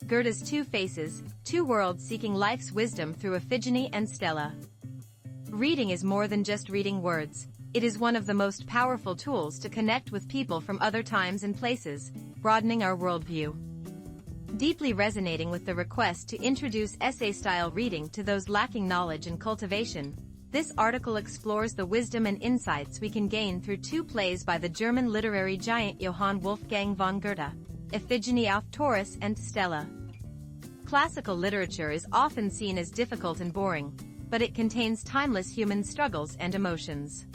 Goethe's Two Faces, Two Worlds Seeking Life's Wisdom through Iphigenie and Stella. Reading is more than just reading words. It is one of the most powerful tools to connect with people from other times and places, broadening our worldview. Deeply resonating with the request to introduce essay-style reading to those lacking knowledge and cultivation, this article explores the wisdom and insights we can gain through two plays by the German literary giant Johann Wolfgang von Goethe, Iphigenie auf Taurus and Stella. Classical literature is often seen as difficult and boring, but it contains timeless human struggles and emotions.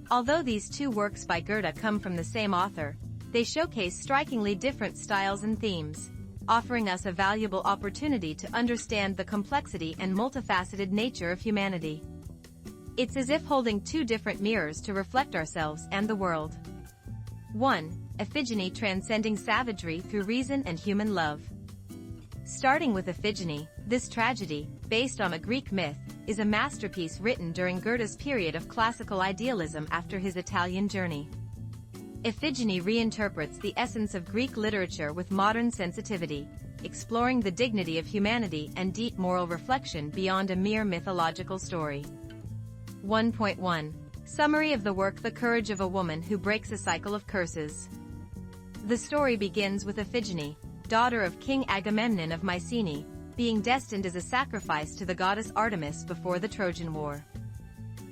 Although these two works by Goethe come from the same author, they showcase strikingly different styles and themes, offering us a valuable opportunity to understand the complexity and multifaceted nature of humanity. It's as if holding two different mirrors to reflect ourselves and the world. 1. Iphigenie transcending savagery through reason and human love. Starting with Iphigenie, this tragedy, based on a Greek myth, is a masterpiece written during Goethe's period of classical idealism after his Italian journey. Iphigenie reinterprets the essence of Greek literature with modern sensitivity, exploring the dignity of humanity and deep moral reflection beyond a mere mythological story. 1.1. Summary of the work: The Courage of a Woman Who Breaks a Cycle of Curses. The story begins with Iphigenie, daughter of King Agamemnon of Mycenae, being destined as a sacrifice to the goddess Artemis before the Trojan War.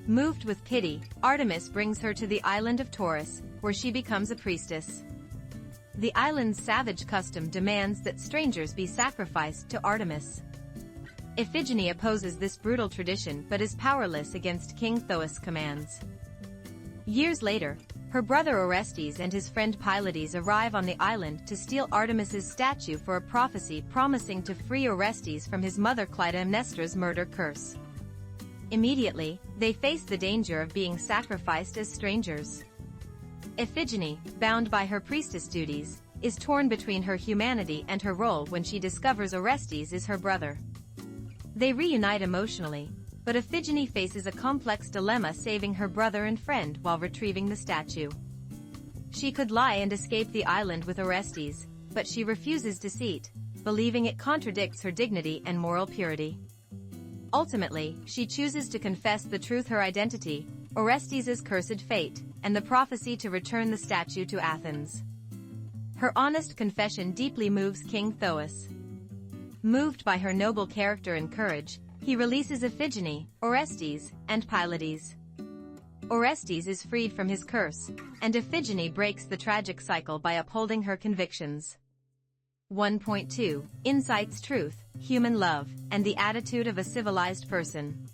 Moved with pity, Artemis brings her to the island of Taurus, where she becomes a priestess. The island's savage custom demands that strangers be sacrificed to Artemis. Iphigenie opposes this brutal tradition but is powerless against King Thoas' commands. Years later, her brother Orestes and his friend Pylades arrive on the island to steal Artemis's statue for a prophecy promising to free Orestes from his mother Clytemnestra's murder curse. Immediately, they face the danger of being sacrificed as strangers. Iphigenie, bound by her priestess duties, is torn between her humanity and her role when she discovers Orestes is her brother. They reunite emotionally, but Iphigenie faces a complex dilemma, saving her brother and friend while retrieving the statue. She could lie and escape the island with Orestes, but she refuses deceit, believing it contradicts her dignity and moral purity. Ultimately, she chooses to confess the truth: her identity, Orestes' cursed fate, and the prophecy to return the statue to Athens. Her honest confession deeply moves King Thoas. Moved by her noble character and courage, he releases Iphigenie, Orestes, and Pylades. Orestes is freed from his curse, and Iphigenie breaks the tragic cycle by upholding her convictions. 1.2. Insights: Truth, Human Love, and the Attitude of a Civilized Person.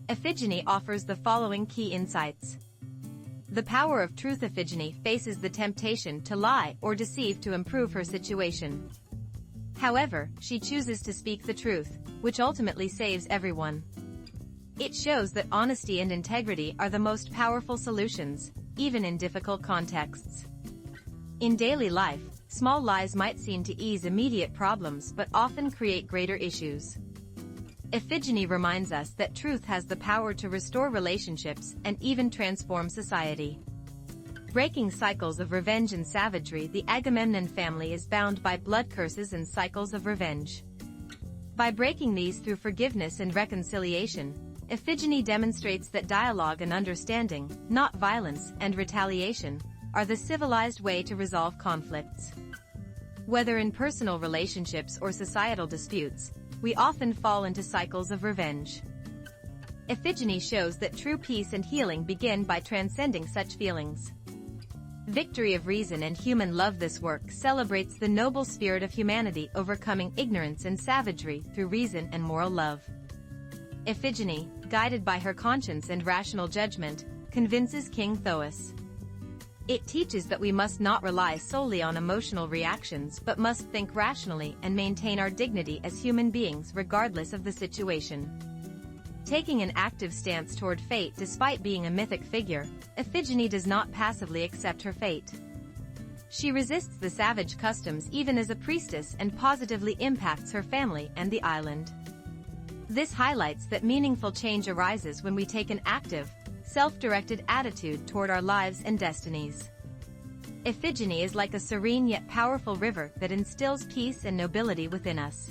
Iphigenie offers the following key insights. The power of truth: Iphigenie faces the temptation to lie or deceive to improve her situation. However, she chooses to speak the truth, which ultimately saves everyone. It shows that honesty and integrity are the most powerful solutions, even in difficult contexts. In daily life, small lies might seem to ease immediate problems but often create greater issues. Iphigenie reminds us that truth has the power to restore relationships and even transform society. Breaking cycles of revenge and savagery: the Agamemnon family is bound by blood curses and cycles of revenge. By breaking these through forgiveness and reconciliation, Iphigenie demonstrates that dialogue and understanding, not violence and retaliation, are the civilized way to resolve conflicts. Whether in personal relationships or societal disputes, we often fall into cycles of revenge. Iphigenie shows that true peace and healing begin by transcending such feelings. Victory of Reason and Human Love: this work celebrates the noble spirit of humanity overcoming ignorance and savagery through reason and moral love. Iphigenie, guided by her conscience and rational judgment, convinces King Thoas. It teaches that we must not rely solely on emotional reactions but must think rationally and maintain our dignity as human beings regardless of the situation. Taking an active stance toward fate despite being a mythic figure, Iphigenie does not passively accept her fate. She resists the savage customs even as a priestess and positively impacts her family and the island. This highlights that meaningful change arises when we take an active, self-directed attitude toward our lives and destinies. Iphigenie is like a serene yet powerful river that instills peace and nobility within us.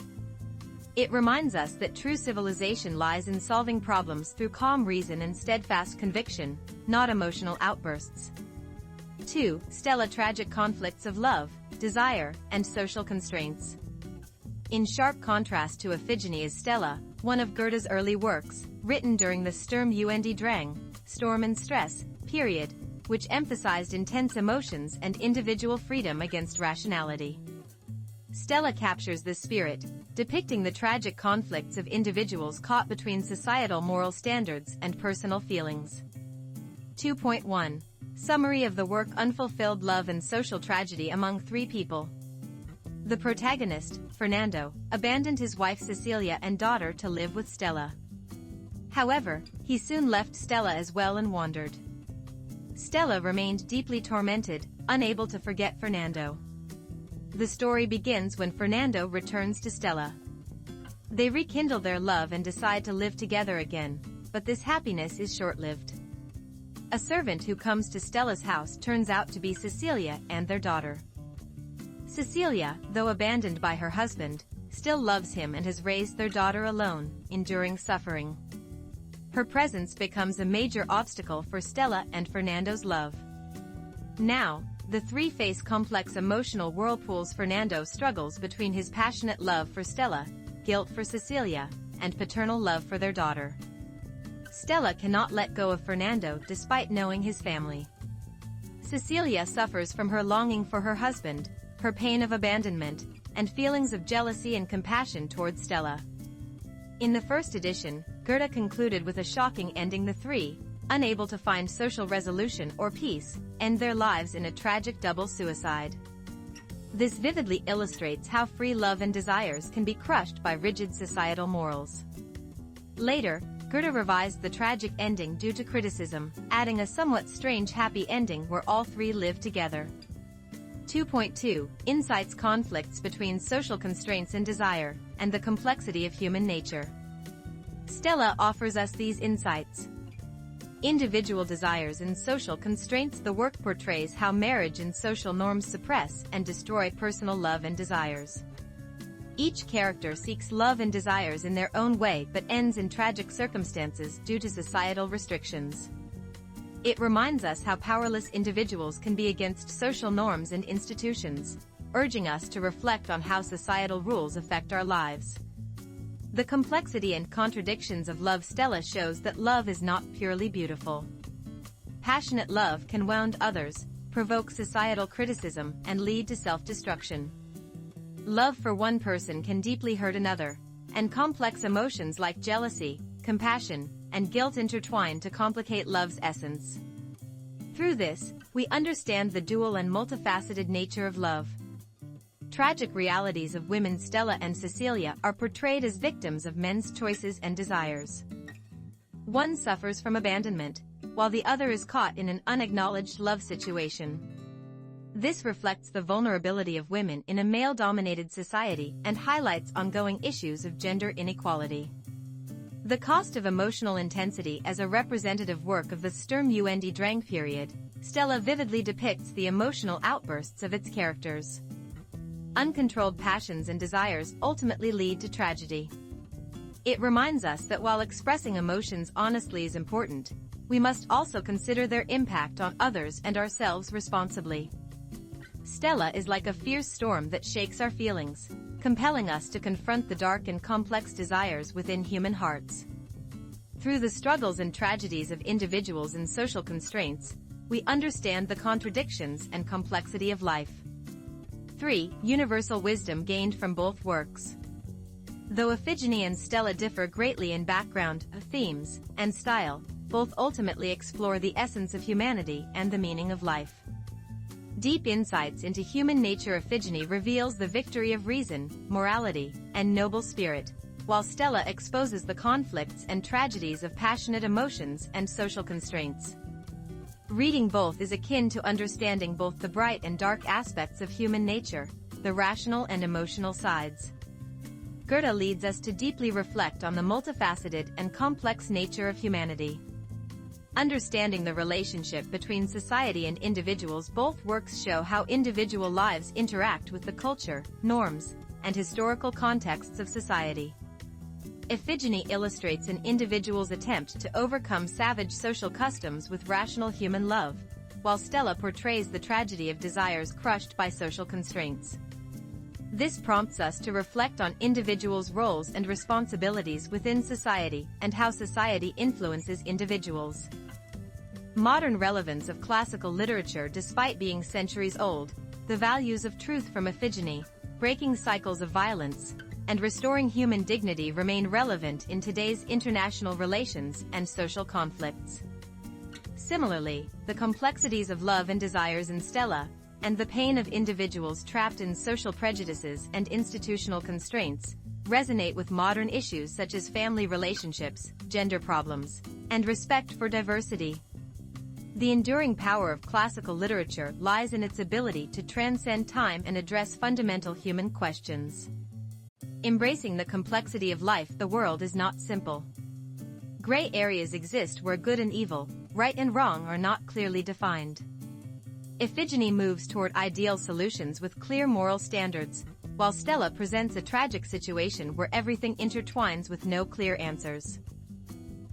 It reminds us that true civilization lies in solving problems through calm reason and steadfast conviction, not emotional outbursts. 2. Stella. Tragic conflicts of love, desire, and social constraints. In sharp contrast to Iphigenie is Stella, one of Goethe's early works, written during the Sturm und Drang, storm and stress, period, which emphasized intense emotions and individual freedom against rationality. Stella captures this spirit, depicting the tragic conflicts of individuals caught between societal moral standards and personal feelings. 2.1. Summary of the work. Unfulfilled love and social tragedy among three people. The protagonist, Fernando, abandoned his wife Cecilia and daughter to live with Stella. However, he soon left Stella as well and wandered. Stella remained deeply tormented, unable to forget Fernando. The story begins when Fernando returns to Stella. They rekindle their love and decide to live together again, but this happiness is short-lived. A servant who comes to Stella's house turns out to be Cecilia and their daughter. Cecilia, though abandoned by her husband, still loves him and has raised their daughter alone, enduring suffering. Her presence becomes a major obstacle for Stella and Fernando's love. Now, the three face complex emotional whirlpools. Fernando struggles between his passionate love for Stella, guilt for Cecilia, and paternal love for their daughter. Stella cannot let go of Fernando despite knowing his family. Cecilia suffers from her longing for her husband, her pain of abandonment, and feelings of jealousy and compassion towards Stella. In the first edition, Goethe concluded with a shocking ending. The three, unable to find social resolution or peace, end their lives in a tragic double suicide. This vividly illustrates how free love and desires can be crushed by rigid societal morals. Later, Goethe revised the tragic ending due to criticism, adding a somewhat strange happy ending where all three live together. 2.2. Insights. Conflicts between social constraints and desire, and the complexity of human nature. Stella offers us these insights. Individual desires and social constraints. The work portrays how marriage and social norms suppress and destroy personal love and desires. Each character seeks love and desires in their own way but ends in tragic circumstances due to societal restrictions. It reminds us how powerless individuals can be against social norms and institutions, urging us to reflect on how societal rules affect our lives. The complexity and contradictions of love. Stella shows that love is not purely beautiful. Passionate love can wound others, provoke societal criticism, and lead to self-destruction. Love for one person can deeply hurt another, and complex emotions like jealousy, compassion, and guilt intertwine to complicate love's essence. Through this, we understand the dual and multifaceted nature of love. Tragic realities of women. Stella and Cecilia are portrayed as victims of men's choices and desires. One suffers from abandonment, while the other is caught in an unacknowledged love situation. This reflects the vulnerability of women in a male-dominated society and highlights ongoing issues of gender inequality. The Cost of Emotional Intensity. As a representative work of the Sturm und Drang period, Stella vividly depicts the emotional outbursts of its characters. Uncontrolled passions and desires ultimately lead to tragedy. It reminds us that while expressing emotions honestly is important, we must also consider their impact on others and ourselves responsibly. Stella is like a fierce storm that shakes our feelings, compelling us to confront the dark and complex desires within human hearts. Through the struggles and tragedies of individuals and social constraints, we understand the contradictions and complexity of life. 3. Universal wisdom gained from both works. Though Iphigenie and Stella differ greatly in background, themes, and style, both ultimately explore the essence of humanity and the meaning of life. Deep insights into human nature. Iphigenie reveals the victory of reason, morality, and noble spirit, while Stella exposes the conflicts and tragedies of passionate emotions and social constraints. Reading both is akin to understanding both the bright and dark aspects of human nature, the rational and emotional sides. Goethe leads us to deeply reflect on the multifaceted and complex nature of humanity. Understanding the relationship between society and individuals. Both works show how individual lives interact with the culture, norms, and historical contexts of society. Iphigenie illustrates an individual's attempt to overcome savage social customs with rational human love, while Stella portrays the tragedy of desires crushed by social constraints. This prompts us to reflect on individuals' roles and responsibilities within society and how society influences individuals. Modern relevance of classical literature. Despite being centuries old, the values of truth from Iphigenie, breaking cycles of violence, and restoring human dignity remain relevant in today's international relations and social conflicts. Similarly, the complexities of love and desires in Stella, and the pain of individuals trapped in social prejudices and institutional constraints, resonate with modern issues such as family relationships, gender problems, and respect for diversity. The enduring power of classical literature lies in its ability to transcend time and address fundamental human questions. Embracing the complexity of life. The world is not simple. Gray areas exist where good and evil, right and wrong are not clearly defined. Iphigenie moves toward ideal solutions with clear moral standards, while Stella presents a tragic situation where everything intertwines with no clear answers.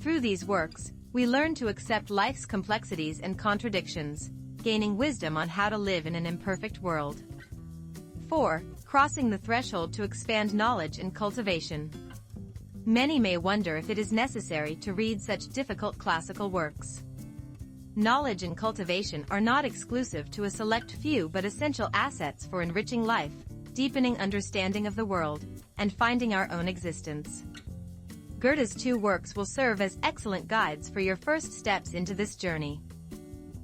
Through these works, we learn to accept life's complexities and contradictions, gaining wisdom on how to live in an imperfect world. 4. Crossing the threshold to expand knowledge and cultivation. Many may wonder if it is necessary to read such difficult classical works. Knowledge and cultivation are not exclusive to a select few but essential assets for enriching life, deepening understanding of the world, and finding our own existence. Goethe's 2 works will serve as excellent guides for your first steps into this journey.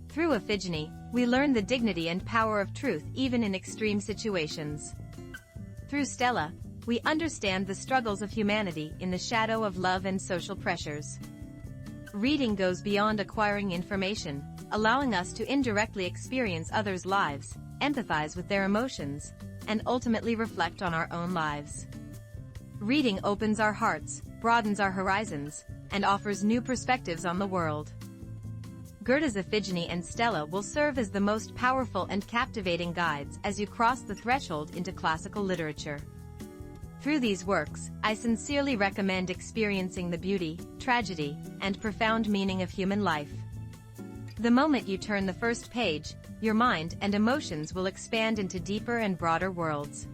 Through Iphigenie, we learn the dignity and power of truth even in extreme situations. Through Stella, we understand the struggles of humanity in the shadow of love and social pressures. Reading goes beyond acquiring information, allowing us to indirectly experience others' lives, empathize with their emotions, and ultimately reflect on our own lives. Reading opens our hearts, broadens our horizons, and offers new perspectives on the world. Goethe's Iphigenie and Stella will serve as the most powerful and captivating guides as you cross the threshold into classical literature. Through these works, I sincerely recommend experiencing the beauty, tragedy, and profound meaning of human life. The moment you turn the first page, your mind and emotions will expand into deeper and broader worlds.